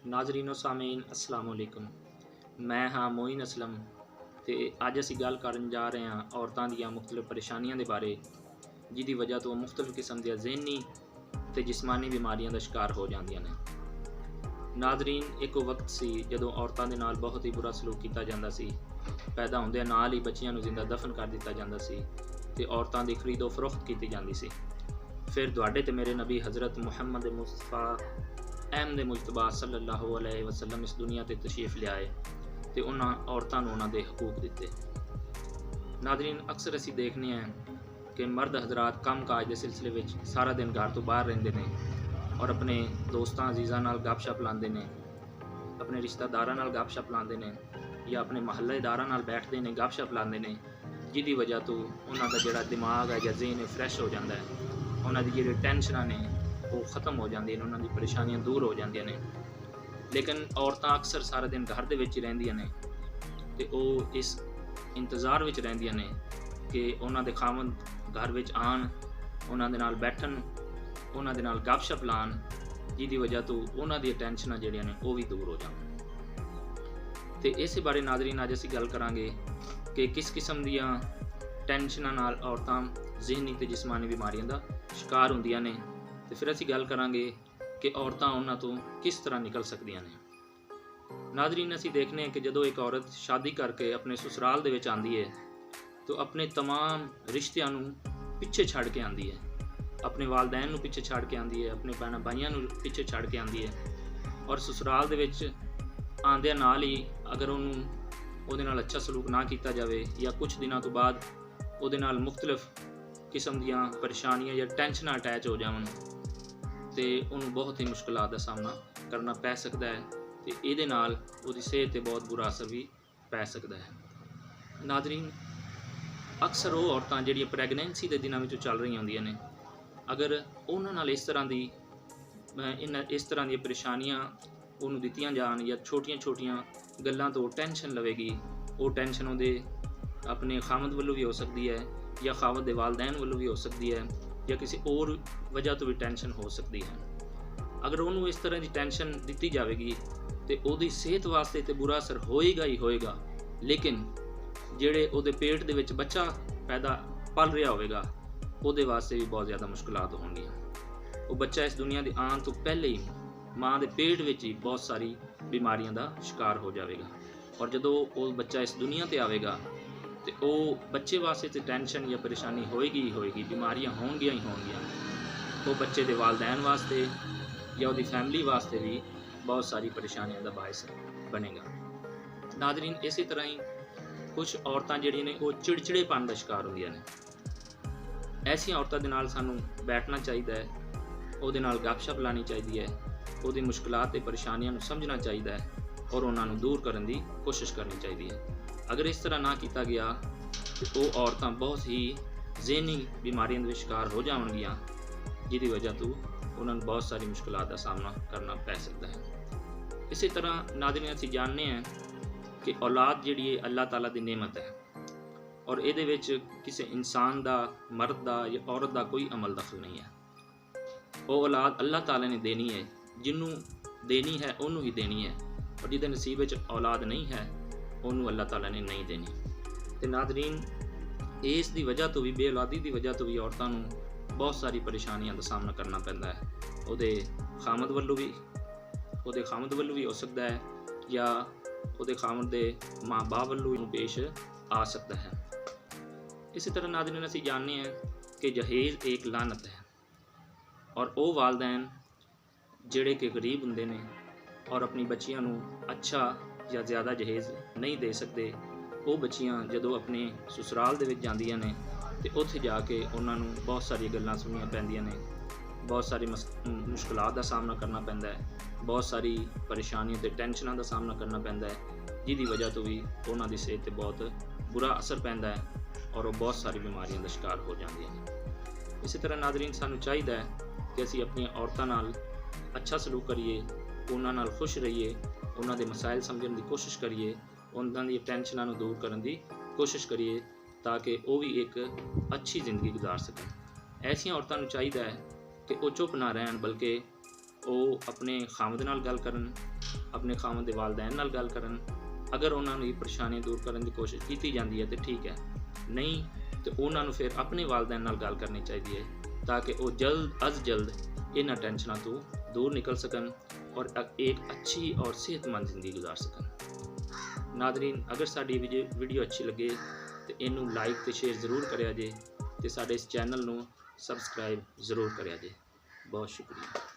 ਨਾਜ਼ਰੀਨੋ ਸਾਮੀਨ अस्सलाम वालेकुम। ਮੈਂ ਹਾਂ ਮੋਇਨ ਅਸਲਮ ਤੇ ਅੱਜ ਅਸੀਂ ਗੱਲ ਕਰਨ ਜਾ ਰਹੇ ਹਾਂ ਔਰਤਾਂ ਦੀਆਂ ਮੁxtਲਿਫ ਪਰੇਸ਼ਾਨੀਆਂ ਦੇ ਬਾਰੇ, ਜਿਹਦੀ ਵਜ੍ਹਾ ਤੋਂ ਮੁxtਲਿਫ ਕਿਸਮ ਦੀਆਂ ਜ਼ਿਹਨੀ ਤੇ ਜਿਸਮਾਨੀ ਬਿਮਾਰੀਆਂ ਦਾ ਸ਼ਿਕਾਰ ਹੋ ਜਾਂਦੀਆਂ ਨੇ। ਨਾਜ਼ਰੀਨ, ਇੱਕ ਵਕਤ ਸੀ ਜਦੋਂ ਔਰਤਾਂ ਦੇ ਨਾਲ ਬਹੁਤ ਹੀ ਬੁਰਾ ਸਲੂਕ ਕੀਤਾ ਜਾਂਦਾ ਸੀ। ਪੈਦਾ ਹੁੰਦਿਆਂ ਨਾਲ ਹੀ ਬੱਚਿਆਂ ਨੂੰ ਜ਼ਿੰਦਾ ਦਫਨ ਕਰ ਦਿੱਤਾ ਜਾਂਦਾ ਸੀ ਤੇ ਔਰਤਾਂ ਦੀ ਖਰੀਦੋ ਫਰੋਖਤ ਕੀਤੀ ਜਾਂਦੀ ਸੀ। ਫਿਰ ਤੁਹਾਡੇ ਤੇ ਮੇਰੇ ਨਬੀ ਹਜ਼ਰਤ ਮੁਹੰਮਦ ਮੁਸਤਫਾ ਅਹਿਮਦ ਮੁਜਤਬਾ ਸੱਲੱਲਾਹੁ अलैहि वसल्लम ਇਸ ਦੁਨੀਆ ਤੇ ਤਸ਼ਰੀਫ ਲਿਆਏ ਤੇ ਉਹਨਾਂ ਔਰਤਾਂ ਨੂੰ ਉਹਨਾਂ ਦੇ ਹਕੂਕ ਦਿੱਤੇ। ਨਾਜ਼ਰੀਨ, ਅਕਸਰ ਅਸੀਂ ਦੇਖਦੇ ਹਾਂ ਕਿ ਮਰਦ ਹਜ਼ਰਾਤ ਕੰਮ ਕਾਜ ਦੇ ਸਿਲਸਿਲੇ ਵਿੱਚ ਸਾਰਾ ਦਿਨ ਘਰ ਤੋਂ ਬਾਹਰ ਰਹਿੰਦੇ ਨੇ ਔਰ ਆਪਣੇ ਦੋਸਤਾਂ ਅਜ਼ੀਜ਼ਾਂ ਨਾਲ ਗੱਪਸ਼ਪ ਲਾਉਂਦੇ ਨੇ, ਆਪਣੇ ਰਿਸ਼ਤੇਦਾਰਾਂ ਨਾਲ ਗੱਪਸ਼ਪ ਲਾਉਂਦੇ ਨੇ ਜਾਂ ਆਪਣੇ ਮਹੱਲੇਦਾਰਾਂ ਨਾਲ ਬੈਠਦੇ ਨੇ, ਗੱਪਸ਼ਪ ਲਾਉਂਦੇ ਨੇ, ਜਿਹਦੀ ਵਜ੍ਹਾ ਤੋਂ ਉਹਨਾਂ ਦਾ ਜਿਹੜਾ ਦਿਮਾਗ ਹੈ ਜਾਂ ਜ਼ਿਹਨ ਹੈ ਫਰੈਸ਼ ਹੋ ਜਾਂਦਾ ਹੈ। ਉਹਨਾਂ ਦੀ ਜਿਹੜੀ ਟੈਨਸ਼ਨਾਂ ਨੇ ਉਹ ख़त्म ਹੋ ਜਾਂਦੀਆਂ ਨੇ, ਉਹਨਾਂ ਦੀ ਪਰੇਸ਼ਾਨੀਆਂ ਦੂਰ ਹੋ ਜਾਂਦੀਆਂ ਨੇ। ਲੇਕਿਨ ਔਰਤਾਂ ਅਕਸਰ ਸਾਰਾ ਦਿਨ ਘਰ ਦੇ ਵਿੱਚ ਹੀ ਰਹਿੰਦੀਆਂ ਨੇ ਤੇ ਉਹ ਇਸ ਇੰਤਜ਼ਾਰ ਵਿੱਚ ਰਹਿੰਦੀਆਂ ਨੇ ਕਿ ਉਹਨਾਂ ਦੇ ਖਾਵੰਦ ਘਰ ਵਿੱਚ ਆਉਣ, ਉਹਨਾਂ ਦੇ ਨਾਲ ਬੈਠਣ, ਉਹਨਾਂ ਦੇ ਨਾਲ ਗੱਪਸ਼ਪ ਲਾਉਣ, ਜਿਹਦੀ ਵਜ੍ਹਾ ਤੋਂ ਉਹਨਾਂ ਦੀਆਂ ਟੈਨਸ਼ਨਾਂ ਜਿਹੜੀਆਂ ਨੇ ਉਹ ਵੀ ਦੂਰ ਹੋ ਜਾਣ। ਤੇ ਇਸੇ ਬਾਰੇ ਨਾਜ਼ਰੀਨ ਅੱਜ ਅਸੀਂ ਗੱਲ ਕਰਾਂਗੇ ਕਿ ਕਿਸ ਕਿਸਮ ਦੀਆਂ ਟੈਨਸ਼ਨਾਂ ਨਾਲ ਔਰਤਾਂ ਜ਼ਿਹਨੀ ਤੇ ਜਿਸਮਾਨੀ ਬਿਮਾਰੀਆਂ ਦਾ ਸ਼ਿਕਾਰ ਹੁੰਦੀਆਂ ਨੇ ਤੇ ਫਿਰ ਅਸੀਂ ਗੱਲ ਕਰਾਂਗੇ ਕਿ ਔਰਤਾਂ ਉਹਨਾਂ ਤੋਂ ਕਿਸ ਤਰ੍ਹਾਂ ਨਿਕਲ ਸਕਦੀਆਂ ਨੇ। ਨਾਜ਼ਰੀਨ, ਅਸੀਂ ਦੇਖਦੇ ਹਾਂ ਕਿ ਜਦੋਂ ਇੱਕ ਔਰਤ ਸ਼ਾਦੀ ਕਰਕੇ ਆਪਣੇ ਸਸੁਰਾਲ ਦੇ ਵਿੱਚ ਆਉਂਦੀ ਹੈ ਤਾਂ ਆਪਣੇ तमाम ਰਿਸ਼ਤਿਆਂ ਨੂੰ ਪਿੱਛੇ ਛੱਡ ਕੇ ਆਉਂਦੀ ਹੈ, ਆਪਣੇ ਵਾਲਦੈਨ ਨੂੰ ਪਿੱਛੇ ਛੱਡ ਕੇ ਆਉਂਦੀ ਹੈ, ਆਪਣੇ ਭੈਣਾਂ ਭਾਈਆਂ ਨੂੰ ਪਿੱਛੇ ਛੱਡ ਕੇ ਆਉਂਦੀ ਹੈ ਔਰ ਸਸੁਰਾਲ ਦੇ ਵਿੱਚ ਆਉਂਦਿਆਂ ਨਾਲ ਹੀ ਅਗਰ ਉਹਦੇ ਨਾਲ ਅੱਛਾ ਸਲੂਕ ਨਾ ਕੀਤਾ ਜਾਵੇ ਜਾਂ ਕੁਝ ਦਿਨਾਂ ਤੋਂ ਬਾਅਦ ਉਹਦੇ ਨਾਲ ਮੁxtਲਿਫ ਕਿਸਮ ਦੀਆਂ ਪਰੇਸ਼ਾਨੀਆਂ ਜਾਂ ਟੈਨਸ਼ਨਾਂ ਅਟੈਚ ਹੋ ਜਾਵਣ ਤੇ ਉਹਨੂੰ ਬਹੁਤ ਹੀ ਮੁਸ਼ਕਲਾਂ ਦਾ ਸਾਹਮਣਾ ਕਰਨਾ ਪੈ ਸਕਦਾ ਹੈ ਤੇ ਇਹਦੇ ਨਾਲ ਉਹਦੀ ਸਿਹਤ 'ਤੇ ਬਹੁਤ ਬੁਰਾ ਅਸਰ ਵੀ ਪੈ ਸਕਦਾ ਹੈ। ਨਾਜ਼ਰੀਨ, ਅਕਸਰ ਉਹ ਔਰਤਾਂ ਜਿਹੜੀਆਂ ਪ੍ਰੈਗਨੈਂਸੀ ਦੇ ਦਿਨਾਂ ਵਿੱਚ ਚੱਲ ਰਹੀਆਂ ਹੁੰਦੀਆਂ ਨੇ, ਅਗਰ ਉਹਨਾਂ ਨਾਲ ਇਸ ਤਰ੍ਹਾਂ ਦੀਆਂ ਪਰੇਸ਼ਾਨੀਆਂ ਉਹਨੂੰ ਦਿੱਤੀਆਂ ਜਾਣ ਜਾਂ ਛੋਟੀਆਂ ਗੱਲਾਂ ਤੋਂ ਟੈਨਸ਼ਨ ਲਵੇਗੀ, ਉਹ ਟੈਨਸ਼ਨ ਉਹਦੇ ਆਪਣੇ ਖਾਮਦ ਵੱਲੋਂ ਵੀ ਹੋ ਸਕਦੀ ਹੈ ਜਾਂ ਖਾਵਦ ਦੇ ਵਾਲਦੈਨ ਵੱਲੋਂ ਵੀ ਹੋ ਸਕਦੀ ਹੈ ਜਾਂ ਕਿਸੇ ਹੋਰ ਵਜ੍ਹਾ ਤੋਂ ਵੀ ਟੈਨਸ਼ਨ ਹੋ ਸਕਦੀ ਹੈ। ਅਗਰ ਉਹਨੂੰ ਇਸ ਤਰ੍ਹਾਂ ਦੀ ਟੈਨਸ਼ਨ ਦਿੱਤੀ ਜਾਵੇਗੀ ਤੇ ਉਹਦੀ ਸਿਹਤ ਵਾਸਤੇ ਤੇ ਬੁਰਾ ਅਸਰ ਹੋਏਗਾ ਹੀ ਹੋਏਗਾ, ਲੇਕਿਨ ਜਿਹੜੇ ਉਹਦੇ ਪੇਟ ਦੇ ਵਿੱਚ ਬੱਚਾ ਪਲ ਰਿਹਾ ਹੋਵੇਗਾ ਉਹਦੇ ਵਾਸਤੇ ਵੀ ਬਹੁਤ ਜ਼ਿਆਦਾ ਮੁਸ਼ਕਲਾਂ ਹੋਣਗੀਆਂ। ਉਹ ਬੱਚਾ ਇਸ ਦੁਨੀਆ ਦੇ ਆਉਣ ਤੋਂ ਪਹਿਲੇ ਹੀ ਮਾਂ ਦੇ ਪੇਟ ਵਿੱਚ ਹੀ ਬਹੁਤ ਸਾਰੀ ਬਿਮਾਰੀਆਂ ਦਾ ਸ਼ਿਕਾਰ ਹੋ ਜਾਵੇਗਾ ਔਰ ਜਦੋਂ ਉਹ ਬੱਚਾ ਇਸ ਦੁਨੀਆ ਤੇ ਆਵੇਗਾ ਤੇ ਉਹ ਬੱਚੇ ਵਾਸਤੇ ਤੇ ਟੈਨਸ਼ਨ ਜਾਂ ਪਰੇਸ਼ਾਨੀ ਹੋਏਗੀ ਹੀ ਹੋਏਗੀ, ਬਿਮਾਰੀਆਂ ਹੋਣਗੀਆਂ ਹੀ ਹੋਣਗੀਆਂ। ਉਹ ਬੱਚੇ ਦੇ ਵਾਲਦੈਨ ਵਾਸਤੇ ਜਾਂ ਉਹਦੀ ਫੈਮਿਲੀ ਵਾਸਤੇ ਵੀ ਬਹੁਤ ਸਾਰੀ ਪਰੇਸ਼ਾਨੀਆਂ ਦਾ ਬਾਇਸ ਬਣੇਗਾ। ਨਾਜ਼ਰੀਨ, ਇਸੇ ਤਰ੍ਹਾਂ ਹੀ ਕੁਝ ਔਰਤਾਂ ਜਿਹੜੀਆਂ ਨੇ ਉਹ ਚਿੜਚਿੜੇਪਨ ਦਾ ਸ਼ਿਕਾਰ ਹੁੰਦੀਆਂ ਨੇ। ਐਸੀਆਂ ਔਰਤਾਂ ਦੇ ਨਾਲ ਸਾਨੂੰ ਬੈਠਣਾ ਚਾਹੀਦਾ ਹੈ, ਉਹਦੇ ਨਾਲ ਗੱਪਸ਼ਪ ਲਾਉਣੀ ਚਾਹੀਦੀ ਹੈ, ਉਹਦੀ ਮੁਸ਼ਕਲਾਂ ਤੇ ਪਰੇਸ਼ਾਨੀਆਂ ਨੂੰ ਸਮਝਣਾ ਚਾਹੀਦਾ ਹੈ ਔਰ ਉਹਨਾਂ ਨੂੰ ਦੂਰ ਕਰਨ ਦੀ ਕੋਸ਼ਿਸ਼ ਕਰਨੀ ਚਾਹੀਦੀ ਹੈ। ਅਗਰ ਇਸ ਤਰ੍ਹਾਂ ਨਾ ਕੀਤਾ ਗਿਆ ਤਾਂ ਉਹ ਔਰਤਾਂ ਬਹੁਤ ਹੀ ਜ਼ਿਹਨੀ ਬਿਮਾਰੀਆਂ ਦੇ ਸ਼ਿਕਾਰ ਹੋ ਜਾਣਗੀਆਂ, ਜਿਹਦੀ ਵਜ੍ਹਾ ਤੋਂ ਉਹਨਾਂ ਨੂੰ ਬਹੁਤ ਸਾਰੀ ਮੁਸ਼ਕਲਾਂ ਦਾ ਸਾਹਮਣਾ ਕਰਨਾ ਪੈ ਸਕਦਾ ਹੈ। ਇਸੇ ਤਰ੍ਹਾਂ ਨਾਜ਼ਰੀਨ, ਅਸੀਂ ਜਾਣਦੇ ਹਾਂ ਕਿ ਔਲਾਦ ਜਿਹੜੀ ਹੈ ਅੱਲਾਹ ਤਾਲਾ ਦੀ ਨਿਅਮਤ ਹੈ ਔਰ ਇਹਦੇ ਵਿੱਚ ਕਿਸੇ ਇਨਸਾਨ ਦਾ, ਮਰਦ ਦਾ ਜਾਂ ਔਰਤ ਦਾ ਕੋਈ ਅਮਲ ਦਖਲ ਨਹੀਂ ਹੈ। ਉਹ ਔਲਾਦ ਅੱਲਾਹ ਤਾਲਾ ਨੇ ਦੇਣੀ ਹੈ, ਜਿਹਨੂੰ ਦੇਣੀ ਹੈ ਉਹਨੂੰ ਹੀ ਦੇਣੀ ਹੈ ਔਰ ਜਿਹਦੇ ਨਸੀਬ ਵਿੱਚ ਔਲਾਦ ਨਹੀਂ ਹੈ ਉਹਨੂੰ ਅੱਲਾਹ ਤਾਲਾ ਨੇ ਨਹੀਂ ਦੇਣੀ। ਤੇ ਨਾਜ਼ਰੀਨ, ਇਸ ਦੀ ਵਜ੍ਹਾ ਤੋਂ ਵੀ, ਬੇਔਲਾਦੀ ਦੀ ਵਜ੍ਹਾ ਤੋਂ ਵੀ ਔਰਤਾਂ ਨੂੰ ਬਹੁਤ ਸਾਰੀ ਪਰੇਸ਼ਾਨੀਆਂ ਦਾ ਸਾਹਮਣਾ ਕਰਨਾ ਪੈਂਦਾ ਹੈ। ਉਹਦੇ ਖਾਮਦ ਵੱਲੋਂ ਵੀ ਹੋ ਸਕਦਾ ਹੈ ਜਾਂ ਉਹਦੇ ਖਾਮਦ ਦੇ ਮਾਂ ਬਾਪ ਵੱਲੋਂ ਵੀ ਪੇਸ਼ ਆ ਸਕਦਾ ਹੈ। ਇਸੇ ਤਰ੍ਹਾਂ ਨਾਜ਼ਰੀਨ, ਅਸੀਂ ਜਾਣਦੇ ਹਾਂ ਕਿ ਜਹੇਜ਼ ਇੱਕ ਲਾਨਤ ਹੈ ਔਰ ਉਹ ਵਾਲਦੈਨ ਜਿਹੜੇ ਕਿ ਗਰੀਬ ਹੁੰਦੇ ਨੇ ਔਰ ਆਪਣੀ ਬੱਚੀਆਂ ਨੂੰ ਅੱਛਾ ਜਾਂ ਜ਼ਿਆਦਾ ਜਹੇਜ਼ ਨਹੀਂ ਦੇ ਸਕਦੇ, ਉਹ ਬੱਚੀਆਂ ਜਦੋਂ ਆਪਣੇ ਸਸੁਰਾਲ ਦੇ ਵਿੱਚ ਜਾਂਦੀਆਂ ਨੇ ਤੇ ਉੱਥੇ ਜਾ ਕੇ ਉਹਨਾਂ ਨੂੰ ਬਹੁਤ ਸਾਰੀਆਂ ਗੱਲਾਂ ਸੁਣਨੀਆਂ ਪੈਂਦੀਆਂ ਨੇ, ਬਹੁਤ ਸਾਰੀ ਮੁਸ਼ਕਲਾਂ ਦਾ ਸਾਹਮਣਾ ਕਰਨਾ ਪੈਂਦਾ ਹੈ, ਬਹੁਤ ਸਾਰੀ ਪਰੇਸ਼ਾਨੀਆਂ ਤੇ ਟੈਨਸ਼ਨਾਂ ਦਾ ਸਾਹਮਣਾ ਕਰਨਾ ਪੈਂਦਾ ਹੈ, ਜਿਹਦੀ ਵਜ੍ਹਾ ਤੋਂ ਵੀ ਉਹਨਾਂ ਦੀ ਸਿਹਤ 'ਤੇ ਬਹੁਤ ਬੁਰਾ ਅਸਰ ਪੈਂਦਾ ਹੈ ਔਰ ਉਹ ਬਹੁਤ ਸਾਰੀ ਬਿਮਾਰੀਆਂ ਦਾ ਸ਼ਿਕਾਰ ਹੋ ਜਾਂਦੀਆਂ ਨੇ। ਇਸੇ ਤਰ੍ਹਾਂ ਨਾਜ਼ਰੀਨ, ਸਾਨੂੰ ਚਾਹੀਦਾ ਹੈ ਕਿ ਅਸੀਂ ਆਪਣੀਆਂ ਔਰਤਾਂ ਨਾਲ ਅੱਛਾ ਸਲੂਕ ਕਰੀਏ, ਉਹਨਾਂ ਨਾਲ ਖੁਸ਼ ਰਹੀਏ, ਉਹਨਾਂ ਦੇ ਮਸਾਇਲ ਸਮਝਣ ਦੀ ਕੋਸ਼ਿਸ਼ ਕਰੀਏ, ਉਹਨਾਂ ਦੀ ਟੈਨਸ਼ਨਾਂ ਨੂੰ ਦੂਰ ਕਰਨ ਦੀ ਕੋਸ਼ਿਸ਼ ਕਰੀਏ ਤਾਂ ਕਿ ਉਹ ਵੀ ਇੱਕ ਅੱਛੀ ਜ਼ਿੰਦਗੀ ਗੁਜ਼ਾਰ ਸਕਣ। ਐਸੀਆਂ ਔਰਤਾਂ ਨੂੰ ਚਾਹੀਦਾ ਹੈ ਕਿ ਉਹ ਚੁੱਪ ਨਾ ਰਹਿਣ, ਬਲਕਿ ਉਹ ਆਪਣੇ ਖਾਮਦ ਨਾਲ ਗੱਲ ਕਰਨ, ਆਪਣੇ ਖਾਮਦ ਦੇ ਵਾਲਦੈਨ ਨਾਲ ਗੱਲ ਕਰਨ। ਅਗਰ ਉਹਨਾਂ ਦੀ ਪਰੇਸ਼ਾਨੀ ਦੂਰ ਕਰਨ ਦੀ ਕੋਸ਼ਿਸ਼ ਕੀਤੀ ਜਾਂਦੀ ਹੈ ਤਾਂ ਠੀਕ ਹੈ, ਨਹੀਂ ਤੇ ਉਹਨਾਂ ਨੂੰ ਫਿਰ ਆਪਣੇ ਵਾਲਦੈਨ ਨਾਲ ਗੱਲ ਕਰਨੀ ਚਾਹੀਦੀ ਹੈ ਤਾਂ ਕਿ ਉਹ ਜਲਦ ਅਜ਼ ਜਲਦ ਇਹਨਾਂ ਟੈਨਸ਼ਨਾਂ ਤੋਂ ਦੂਰ ਨਿਕਲ ਸਕਣ اور ایک اچھی اور صحت مند زندگی گزار سکن۔ ناظرین اگر ساڈی ویڈیو اچھی لگے تو اینوں لائک تے شیئر ضرور کریا جے تے ساڈے اس چینل نوں سبسکرائب ضرور کریا جے۔ بہت شکریہ۔